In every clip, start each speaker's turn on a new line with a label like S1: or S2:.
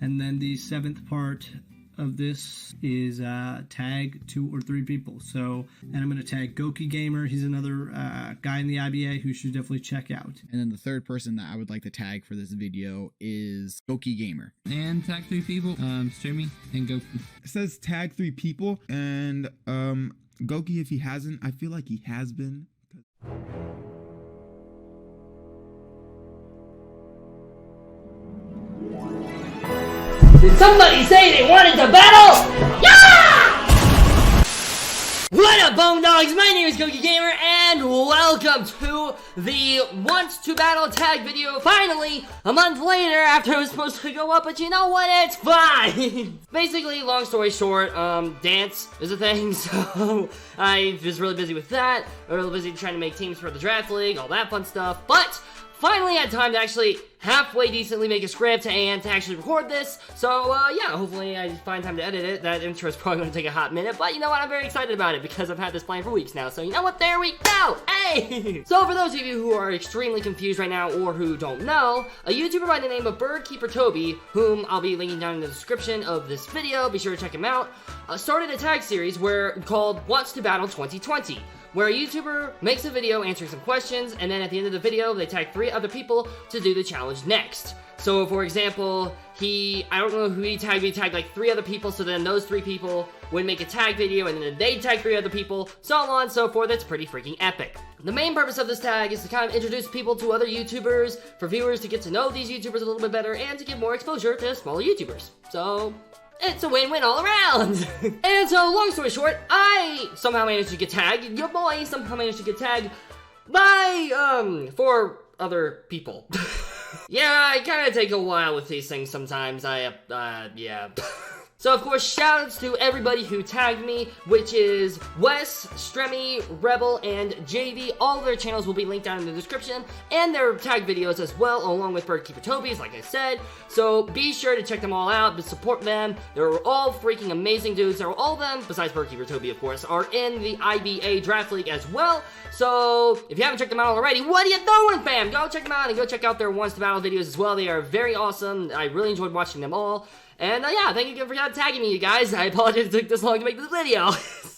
S1: And then the 7th part of this is tag 2 or 3 people. So, and I'm going to tag Gokey Gamer. He's another guy in the IBA who should definitely check out.
S2: And then the 3rd person that I would like to tag for this video is Gokey Gamer.
S3: And tag 3 people, Stremi and Gokey.
S4: It says tag 3 people, and Gokey, if he hasn't, I feel like he has been.
S5: Did somebody say they wanted to battle? Yeah! What up, Homedawgs? My name is Gokey Gamer, and welcome to the Want to Battle tag video. Finally, a month later after it was supposed to go up, but you know what? It's fine. Basically, long story short, dance is a thing, so I was really busy with that. I was really busy trying to make teams for the draft league, all that fun stuff, but finally had time to actually halfway decently make a script and to actually record this. So, yeah, hopefully I find time to edit it. That intro is probably going to take a hot minute, but you know what? I'm very excited about it because I've had this planned for weeks now. So, you know what? There we go! Hey! So, for those of you who are extremely confused right now or who don't know, a YouTuber by the name of Bird Keeper Toby, whom I'll be linking down in the description of this video, be sure to check him out, started a tag series called Wants to Battle 2020. Where a YouTuber makes a video answering some questions, and then at the end of the video, they tag 3 other people to do the challenge next. So, for example, I don't know who he tagged like 3 other people, so then those 3 people would make a tag video, and then they'd tag 3 other people, so on and so forth. It's pretty freaking epic. The main purpose of this tag is to kind of introduce people to other YouTubers, for viewers to get to know these YouTubers a little bit better, and to give more exposure to smaller YouTubers. So, it's a win-win all around. And so, long story short, I somehow managed to get tagged. Your boy somehow managed to get tagged by, 4 other people. Yeah, I kind of take a while with these things sometimes. Yeah. So, of course, shoutouts to everybody who tagged me, which is Wes, Stremi, Rebel, and Jayvee. All of their channels will be linked down in the description, and their tag videos as well, along with Bird Keeper Toby's, like I said. So, be sure to check them all out, to support them. They're all freaking amazing dudes. All of them, besides Bird Keeper Toby, of course, are in the IBA Draft League as well. So, if you haven't checked them out already, what are you doing, fam? Go check them out, and go check out their Wants to Battle videos as well. They are very awesome. I really enjoyed watching them all. And, yeah, thank you again for tagging me, you guys. I apologize it took this long to make this video.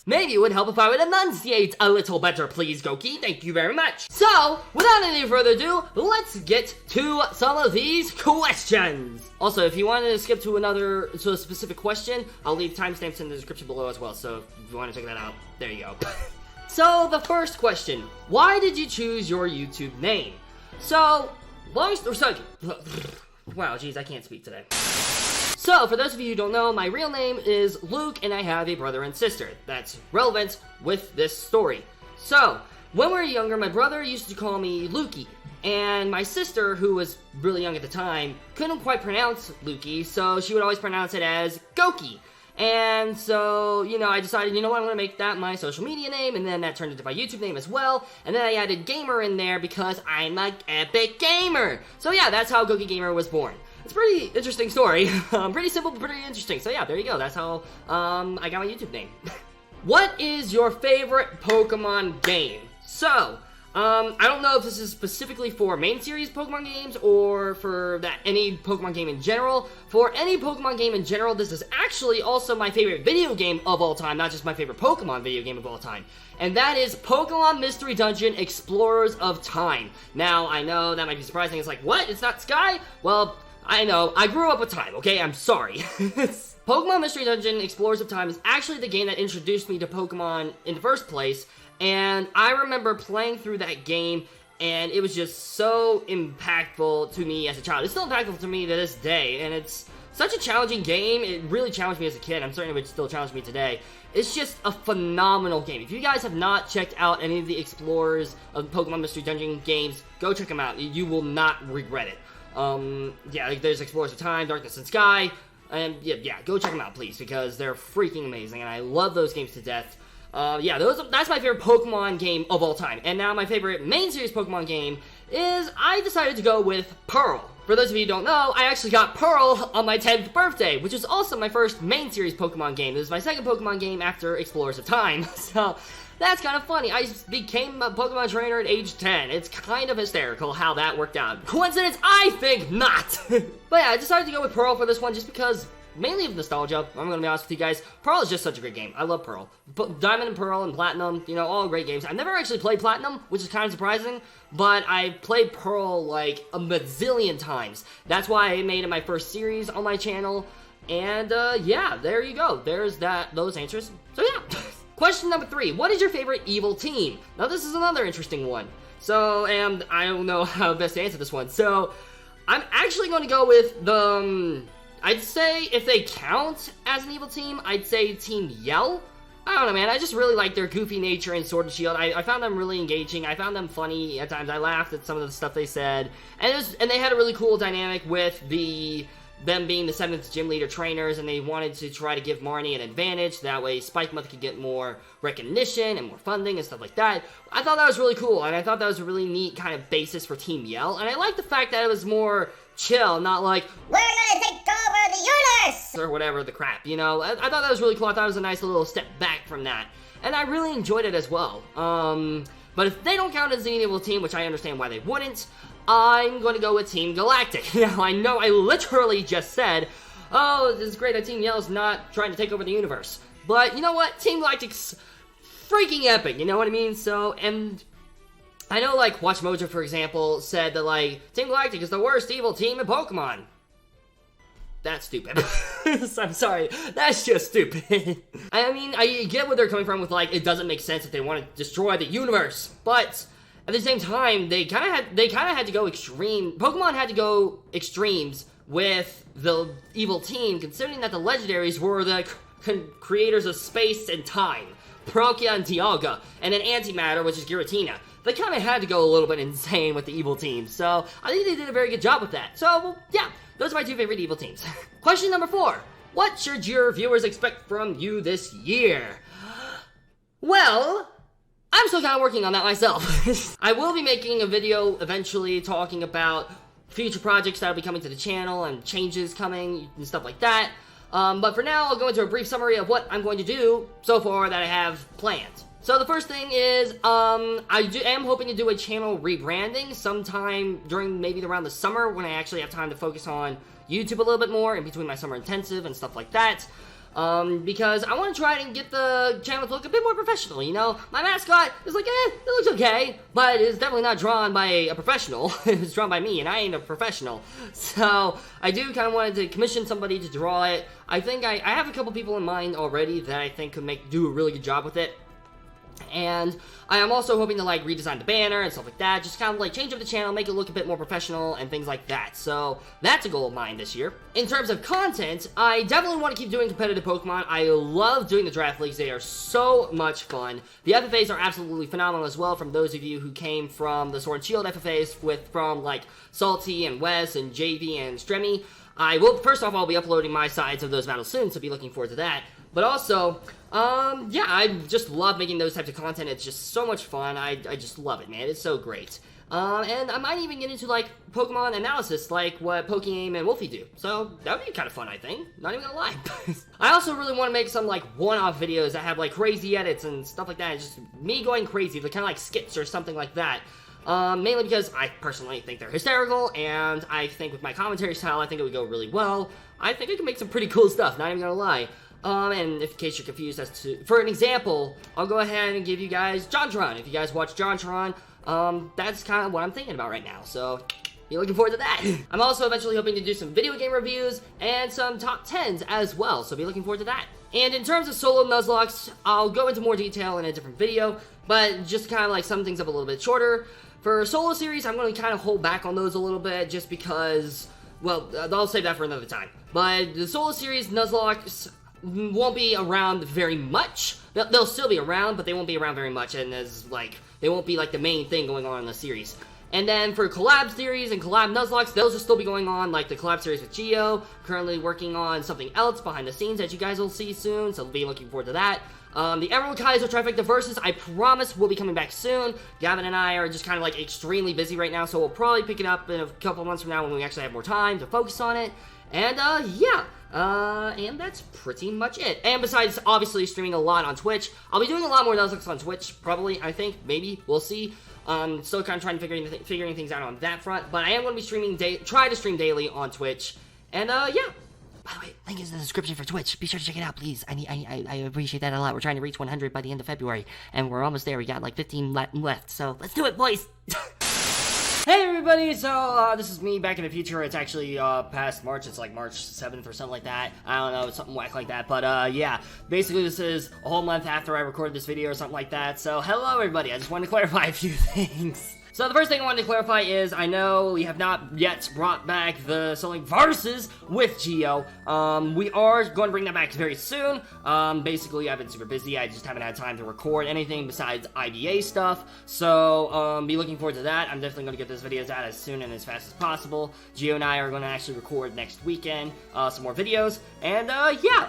S5: Maybe it would help if I would enunciate a little better, please, Gokey. Thank you very much. So, without any further ado, let's get to some of these questions. Also, if you wanted to skip to a specific question, I'll leave timestamps in the description below as well. So, if you want to check that out, there you go. So, the first question. Why did you choose your YouTube name? So, wow, geez, I can't speak today. So, for those of you who don't know, my real name is Luke, and I have a brother and sister. That's relevant with this story. So, when we were younger, my brother used to call me Lukey, and my sister, who was really young at the time, couldn't quite pronounce Lukey, so she would always pronounce it as Gokey. And so, you know, I decided, you know what, I'm going to make that my social media name, and then that turned into my YouTube name as well, and then I added gamer in there because I'm an epic gamer. So yeah, that's how Gokey Gamer was born. It's a pretty interesting story. Pretty simple, but pretty interesting. So yeah, there you go. That's how I got my YouTube name. What is your favorite Pokemon game? So, I don't know if this is specifically for main series Pokemon games or for any Pokemon game in general. For any Pokemon game in general, this is actually also my favorite video game of all time, not just my favorite Pokemon video game of all time. And that is Pokemon Mystery Dungeon Explorers of Time. Now, I know that might be surprising. It's like, what? It's not Sky? Well, I know. I grew up with time, okay? I'm sorry. Pokemon Mystery Dungeon Explorers of Time is actually the game that introduced me to Pokemon in the first place. And I remember playing through that game, and it was just so impactful to me as a child. It's still impactful to me to this day, and it's such a challenging game. It really challenged me as a kid. I'm certain it would still challenge me today. It's just a phenomenal game. If you guys have not checked out any of the Explorers of Pokemon Mystery Dungeon games, go check them out. You will not regret it. Yeah, like there's Explorers of Time, Darkness and Sky, and yeah, go check them out, please, because they're freaking amazing, and I love those games to death. Yeah, that's my favorite Pokemon game of all time. And now my favorite main series Pokemon game is, I decided to go with Pearl. For those of you who don't know, I actually got Pearl on my 10th birthday, which is also my first main series Pokemon game. This is my second Pokemon game after Explorers of Time. So, That's kind of funny. I became a Pokemon trainer at age 10. It's kind of hysterical how that worked out. Coincidence? I think not. But yeah, I decided to go with Pearl for this one just because, mainly of nostalgia. I'm gonna be honest with you guys. Pearl is just such a great game. I love Pearl. Diamond and Pearl and Platinum, you know, all great games. I've never actually played Platinum, which is kind of surprising, but I played Pearl like a bazillion times. That's why I made it my first series on my channel. And yeah, there you go. There's those answers. So yeah. Question number 3. What is your favorite evil team? Now this is another interesting one. So, and I don't know how best to answer this one. So, I'm actually going to go with the, I'd say if they count as an evil team, I'd say Team Yell. I don't know, man. I just really like their goofy nature in Sword and Shield. I found them really engaging. I found them funny at times. I laughed at some of the stuff they said. And they had a really cool dynamic with them being the 7th gym leader trainers, and they wanted to try to give Marnie an advantage. That way Spike Month could get more recognition and more funding and stuff like that. I thought that was really cool, and I thought that was a really neat kind of basis for Team Yell. And I like the fact that it was more chill, not like, we're gonna take over the universe! Or whatever the crap, you know? I thought that was really cool. I thought it was a nice little step back from that. And I really enjoyed it as well. But if they don't count as an evil team, which I understand why they wouldn't, I'm going to go with Team Galactic. Now, I know I literally just said, oh, this is great that Team Yell's not trying to take over the universe. But you know what? Team Galactic's freaking epic, you know what I mean? So, and I know, like, Watch Mojo, for example, said that, like, Team Galactic is the worst evil team in Pokemon. That's stupid. I'm sorry. That's just stupid. I mean, I get where they're coming from with, like, it doesn't make sense if they want to destroy the universe. But at the same time, they kind of had to go extreme. Pokemon had to go extremes with the evil team, considering that the legendaries were the creators of space and time. Palkia and Dialga, and then Antimatter, which is Giratina. They kind of had to go a little bit insane with the evil team, so I think they did a very good job with that. So, well, yeah, those are my 2 favorite evil teams. Question number 4. What should your viewers expect from you this year? Well, I'm still kind of working on that myself. I will be making a video eventually talking about future projects that will be coming to the channel and changes coming and stuff like that. But for now, I'll go into a brief summary of what I'm going to do so far that I have planned. So the first thing is, I am hoping to do a channel rebranding sometime during maybe around the summer when I actually have time to focus on YouTube a little bit more in between my summer intensive and stuff like that. Because I want to try and get the channel to look a bit more professional, you know? My mascot is like, it looks okay, but it's definitely not drawn by a professional. It's drawn by me, and I ain't a professional. So, I do kind of wanted to commission somebody to draw it. I think I have a couple people in mind already that I think could do a really good job with it. And I am also hoping to, like, redesign the banner and stuff like that. Just kind of, like, change up the channel, make it look a bit more professional and things like that. So, that's a goal of mine this year. In terms of content, I definitely want to keep doing competitive Pokemon. I love doing the draft leagues. They are so much fun. The FFAs are absolutely phenomenal as well, from those of you who came from the Sword and Shield FFAs from, like, Salty and Wes and Jayvee and Stremi. First off, I'll be uploading my sides of those battles soon, so be looking forward to that. But also, yeah, I just love making those types of content. It's just so much fun. I just love it, man. It's so great. And I might even get into, like, Pokemon analysis, like what Pokémon Game and Wolfie do. So, that would be kind of fun, I think. Not even gonna lie. I also really want to make some, like, one-off videos that have, like, crazy edits and stuff like that. It's just me going crazy, like, kind of like skits or something like that. Mainly because I personally think they're hysterical, and I think with my commentary style, I think it would go really well. I think I can make some pretty cool stuff, not even gonna lie. And in case you're confused as to, for an example, I'll go ahead and give you guys JonTron. If you guys watch JonTron, that's kind of what I'm thinking about right now, so be looking forward to that. I'm also eventually hoping to do some video game reviews and some top 10s as well, so be looking forward to that. And in terms of solo Nuzlocke, I'll go into more detail in a different video, but just kind of like sum things up a little bit shorter. For solo series, I'm going to kind of hold back on those a little bit just because, well, I'll save that for another time. But the solo series Nuzlocke won't be around very much. They'll still be around, but they won't be around very much, and they won't be like the main thing going on in the series. And then for collab series and collab Nuzlocke, those will still be going on, like the collab series with Geo. Currently working on something else behind the scenes that you guys will see soon, so be looking forward to that. The Emerald Kaiser Trifecta Versus, I promise, will be coming back soon. Gavin and I are just kind of like extremely busy right now, so we'll probably pick it up in a couple months from now when we actually have more time to focus on it. And, yeah, And that's pretty much it. And besides, obviously, streaming a lot on Twitch, I'll be doing a lot more Nuzlocke on Twitch, probably, I think, maybe, we'll see. Still kind of trying to figuring things out on that front, but I am going to be streaming, try to stream daily on Twitch, and, yeah. By the way, link is in the description for Twitch. Be sure to check it out, please. I appreciate that a lot. We're trying to reach 100 by the end of February, and we're almost there. We got like 15 left, so let's do it, boys! Hey everybody, so this is me back in the future. It's actually past March. It's like March 7th or something like that. I don't know, something whack like that. But yeah, basically this is a whole month after I recorded this video or something like that. So hello everybody, I just wanted to clarify a few things. So the first thing I wanted to clarify is, I know we have not yet brought back the Sonic Versus with Geo. We are going to bring that back very soon. Basically, I've been super busy. I just haven't had time to record anything besides IBA stuff. So, be looking forward to that. I'm definitely going to get those videos out as soon and as fast as possible. Geo and I are going to actually record next weekend some more videos. And, yeah.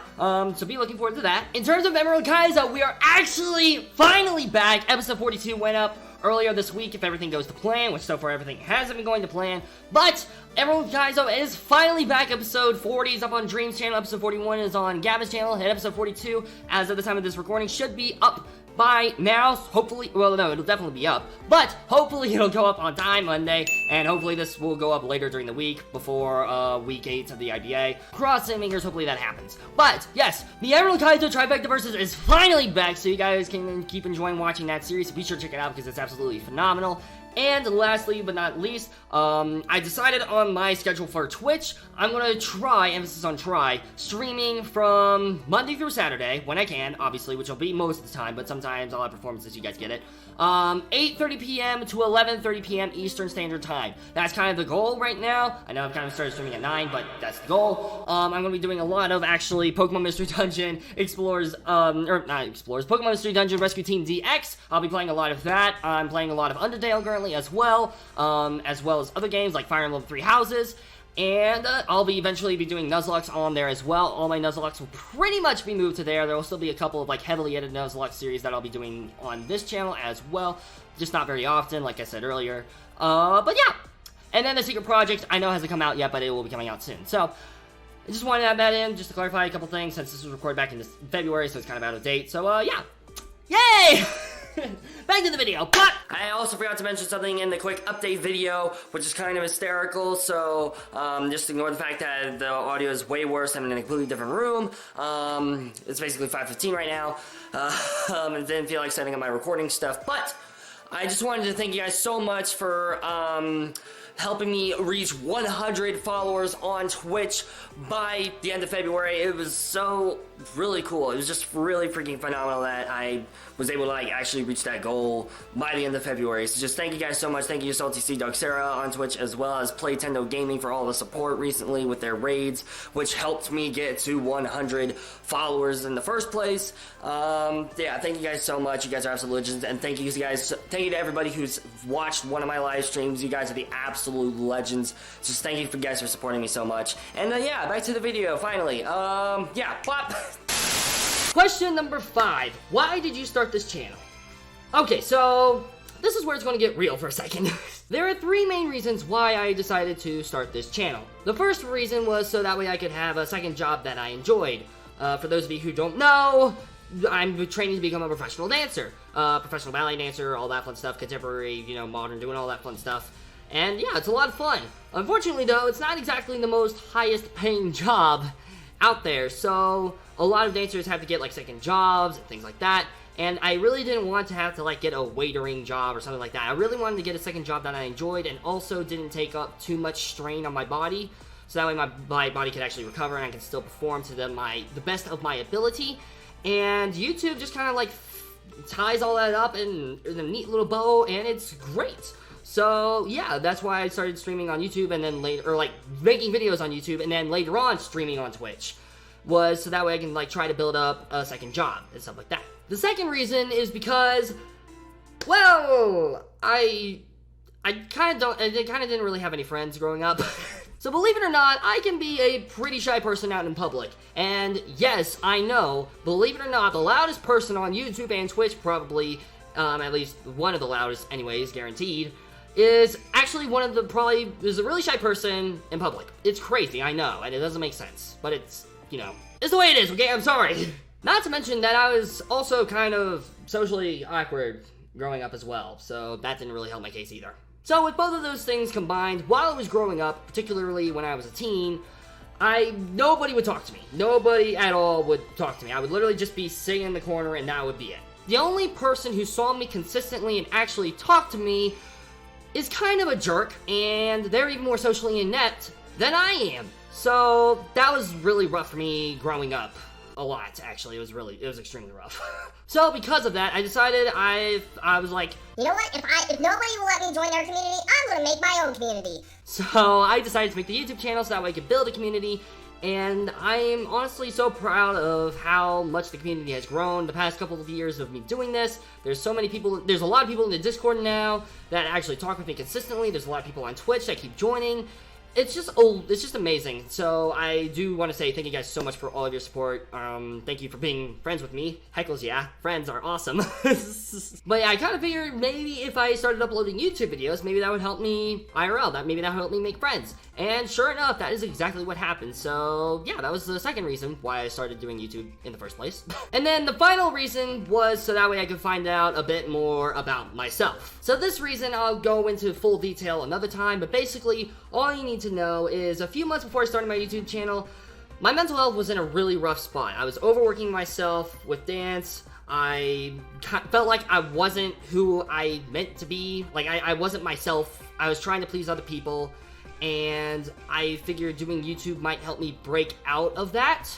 S5: So be looking forward to that. In terms of Emerald Kaizo, we are actually finally back. Episode 42 went up earlier this week, if everything goes to plan, which so far everything hasn't been going to plan, but Emerald Kaizo is finally back. Episode 40 is up on Dream's channel, episode 41 is on Gabba's channel, and episode 42, as of the time of this recording, should be up by now, hopefully. Well, no, it'll definitely be up, but hopefully it'll go up on time Monday, and hopefully this will go up later during the week, before week 8 of the IBA. Crossing fingers, hopefully that happens. But, yes, the Emerald Kaizo Trifecta Versus is finally back, so you guys can keep enjoying watching that series, so be sure to check it out, because it's absolutely phenomenal. And lastly, but not least, I decided on my schedule for Twitch. I'm going to try, emphasis on try, streaming from Monday through Saturday, when I can, obviously, which will be most of the time, but sometimes I'll have performances, you guys get it. 8:30 p.m. to 11:30 p.m. Eastern Standard Time. That's kind of the goal right now. I know I've kind of started streaming at 9, but that's the goal. I'm going to be doing a lot of, actually, Pokemon Mystery Dungeon Explorers, or not Explorers, Pokemon Mystery Dungeon Rescue Team DX. I'll be playing a lot of that. I'm playing a lot of Undertale currently as well as other games like Fire Emblem Three Houses. And I'll be eventually be doing Nuzlocke on there as well. All my Nuzlocke will pretty much be moved to there. There will still be a couple of like heavily edited Nuzlocke series that I'll be doing on this channel as well. Just not very often, like I said earlier. But yeah. And then the Secret Project, I know hasn't come out yet, but it will be coming out soon. So, I just wanted to add that in, just to clarify a couple things, since this was recorded back in February, so it's kind of out of date. So, yeah. Yay! Back to the video, but I also forgot to mention something in the quick update video, which is kind of hysterical, so just ignore the fact that the audio is way worse. I'm in a completely different room. It's basically 5:15 right now, and didn't feel like setting up my recording stuff, but I just wanted to thank you guys so much for helping me reach 100 followers on Twitch by the end of February. It was so really cool. It was just really freaking phenomenal that I was able to like actually reach that goal by the end of February. So just thank you guys so much. Thank you Salty C Dog Sarah on Twitch, as well as Playtendo Gaming for all the support recently with their raids, which helped me get to 100 followers in the first place. Yeah, thank you guys so much. You guys are absolute legends, and thank you to everybody who's watched one of my live streams. You guys are the absolute legends. Just thank you guys for supporting me so much. And yeah, back to the video finally. Yeah, plop. Question number 5. Why did you start this channel? Okay, so this is where it's going to get real for a second. There are 3 main reasons why I decided to start this channel. The first reason was so that way I could have a second job that I enjoyed. For those of you who don't know, I'm training to become a professional dancer. Professional ballet dancer, all that fun stuff, contemporary, you know, modern, doing all that fun stuff. And yeah, it's a lot of fun. Unfortunately though, it's not exactly the most highest paying job out there, so a lot of dancers have to get like second jobs and things like that, and I really didn't want to have to like get a waitering job or something like that. I really wanted to get a second job that I enjoyed and also didn't take up too much strain on my body, so that way my body could actually recover and I could still perform to the best of my ability. And YouTube just kind of like ties all that up in a neat little bow, and it's great. So yeah, that's why I started streaming on YouTube, and then later, or like making videos on YouTube, and then later on streaming on Twitch, was so that way I can like try to build up a second job and stuff like that. The second reason is because, well, I kind of didn't really have any friends growing up. So believe it or not, I can be a pretty shy person out in public. And yes, I know, believe it or not, the loudest person on YouTube and Twitch, probably, at least one of the loudest anyways, guaranteed, is actually is a really shy person in public. It's crazy, I know, and it doesn't make sense, but you know, it's the way it is, okay? I'm sorry. Not to mention that I was also kind of socially awkward growing up as well, so that didn't really help my case either. So with both of those things combined, while I was growing up, particularly when I was a teen, nobody would talk to me. Nobody at all would talk to me. I would literally just be sitting in the corner and that would be it. The only person who saw me consistently and actually talked to me is kind of a jerk, and they're even more socially inept than I am. So that was really rough for me growing up. A lot, actually. It was extremely rough. So because of that, I decided I was like,
S6: you know what, if nobody will let me join their community, I'm gonna make my own community.
S5: So I decided to make the YouTube channel so that way I could build a community, and I am honestly so proud of how much the community has grown the past couple of years of me doing this. There's so many people, there's a lot of people in the Discord now that actually talk with me consistently. There's a lot of people on Twitch that keep joining. It's just amazing. So I do want to say thank you guys so much for all of your support. Thank you for being friends with me. Heckles, yeah, friends are awesome. But yeah, I kind of figured maybe if I started uploading YouTube videos, maybe that would help me IRL. Maybe that would help me make friends. And sure enough, that is exactly what happened. So yeah, that was the second reason why I started doing YouTube in the first place. And then the final reason was so that way I could find out a bit more about myself. So this reason I'll go into full detail another time, but basically all you need to know is a few months before I started my YouTube channel, my mental health was in a really rough spot. I was overworking myself with dance. I felt like I wasn't who I meant to be. Like, I wasn't myself. I was trying to please other people, and I figured doing YouTube might help me break out of that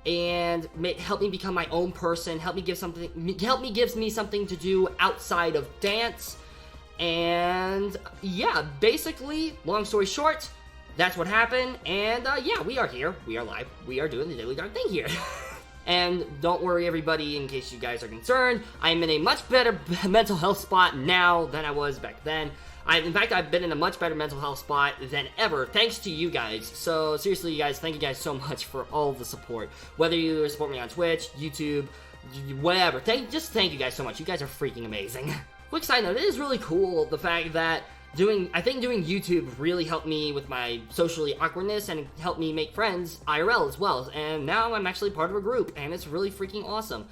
S5: and help me become my own person, help me give me something to do outside of dance. And yeah, basically, long story short, that's what happened, and yeah, we are here, we are live, we are doing the Daily Dark thing here. And don't worry everybody, in case you guys are concerned, I'm in a much better mental health spot now than I was back then. In fact, I've been in a much better mental health spot than ever, thanks to you guys. So seriously, you guys, thank you guys so much for all the support. Whether you support me on Twitch, YouTube, whatever, just thank you guys so much. You guys are freaking amazing. Quick side note, it is really cool, the fact that I think doing YouTube really helped me with my socially awkwardness and helped me make friends IRL as well. And now I'm actually part of a group, and it's really freaking awesome.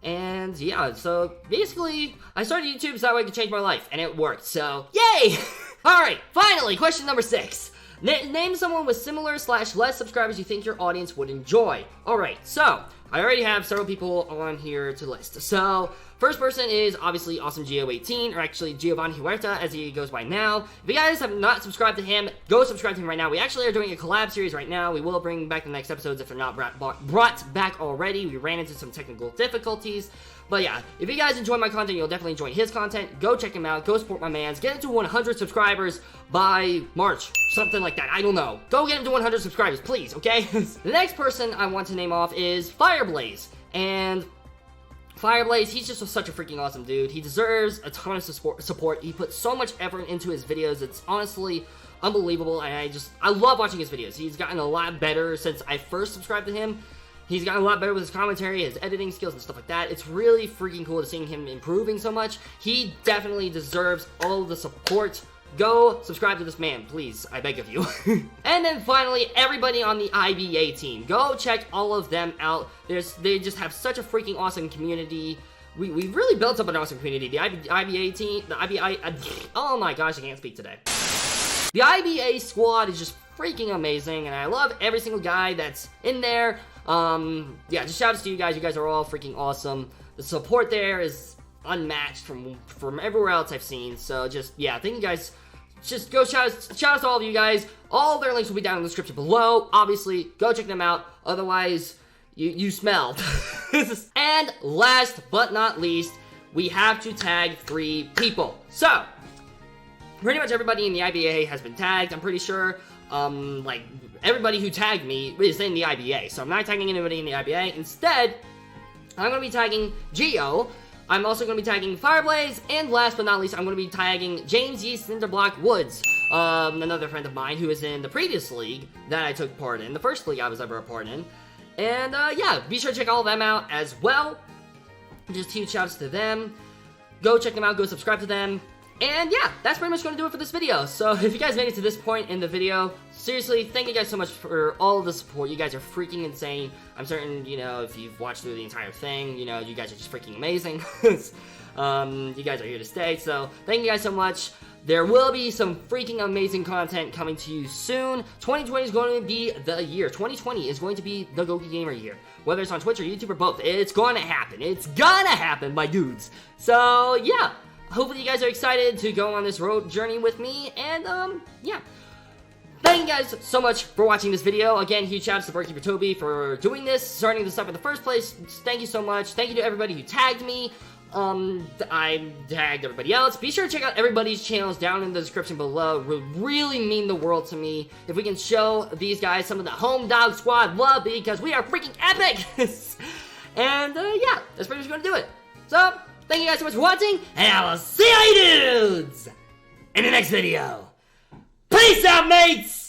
S5: And yeah, so basically, I started YouTube so that way I could change my life, and it worked, so yay! Alright, finally, question number 6. Name someone with similar/less subscribers you think your audience would enjoy. Alright, so I already have several people on here to list. So, first person is obviously Awesome Geo18, or actually Giovanni Huerta, as he goes by now. If you guys have not subscribed to him, go subscribe to him right now. We actually are doing a collab series right now. We will bring back the next episodes if they're not brought back already. We ran into some technical difficulties. But yeah, if you guys enjoy my content, you'll definitely enjoy his content. Go check him out. Go support my mans. Get him to 100 subscribers by March. Something like that. I don't know. Go get him to 100 subscribers, please, okay? The next person I want to name off is Fireblaze. And Fireblaze, he's just such a freaking awesome dude. He deserves a ton of support. He puts so much effort into his videos. It's honestly unbelievable, and I love watching his videos. He's gotten a lot better since I first subscribed to him. He's gotten a lot better with his commentary, his editing skills, and stuff like that. It's really freaking cool to see him improving so much. He definitely deserves all the support. Go subscribe to this man, please. I beg of you. And then finally, everybody on the IBA team. Go check all of them out. They just have such a freaking awesome community. We've really built up an awesome community. The IBA team, oh my gosh, I can't speak today. The IBA squad is just freaking amazing, and I love every single guy that's in there. Yeah, just shout out to you guys. You guys are all freaking awesome. The support there is unmatched from everywhere else I've seen. So just, yeah, thank you guys. Just go shout out to all of you guys. All their links will be down in the description below. Obviously, go check them out. Otherwise, you smell. And last but not least, we have to tag 3 people. So, pretty much everybody in the IBA has been tagged, I'm pretty sure. Like, everybody who tagged me is in the IBA, so I'm not tagging anybody in the IBA. Instead, I'm going to be tagging Geo. I'm also going to be tagging Fireblaze, and last but not least, I'm going to be tagging James Ye Cinderblock Woods, another friend of mine who is in the previous league that I took part in, the first league I was ever a part in. And yeah, be sure to check all of them out as well. Just huge shouts to them. Go check them out, go subscribe to them. And yeah, that's pretty much going to do it for this video. So if you guys made it to this point in the video, seriously, thank you guys so much for all of the support. You guys are freaking insane. I'm certain, you know, if you've watched through the entire thing, you know, you guys are just freaking amazing. You guys are here to stay, so thank you guys so much. There will be some freaking amazing content coming to you soon. 2020 is going to be the year. 2020 is going to be the Gokey Gamer year. Whether it's on Twitch or YouTube or both, it's going to happen. It's gonna happen, my dudes. So, yeah. Hopefully you guys are excited to go on this road journey with me. And, yeah. Thank you guys so much for watching this video. Again, huge shout out to Bird Keeper Toby for doing this, starting this up in the first place. Thank you so much. Thank you to everybody who tagged me. I tagged everybody else. Be sure to check out everybody's channels down in the description below. It would really mean the world to me if we can show these guys some of the Homedawgs Squad love, because we are freaking epic! And, yeah, that's pretty much going to do it. So, thank you guys so much for watching, and I will see you dudes in the next video. Peace out, mates!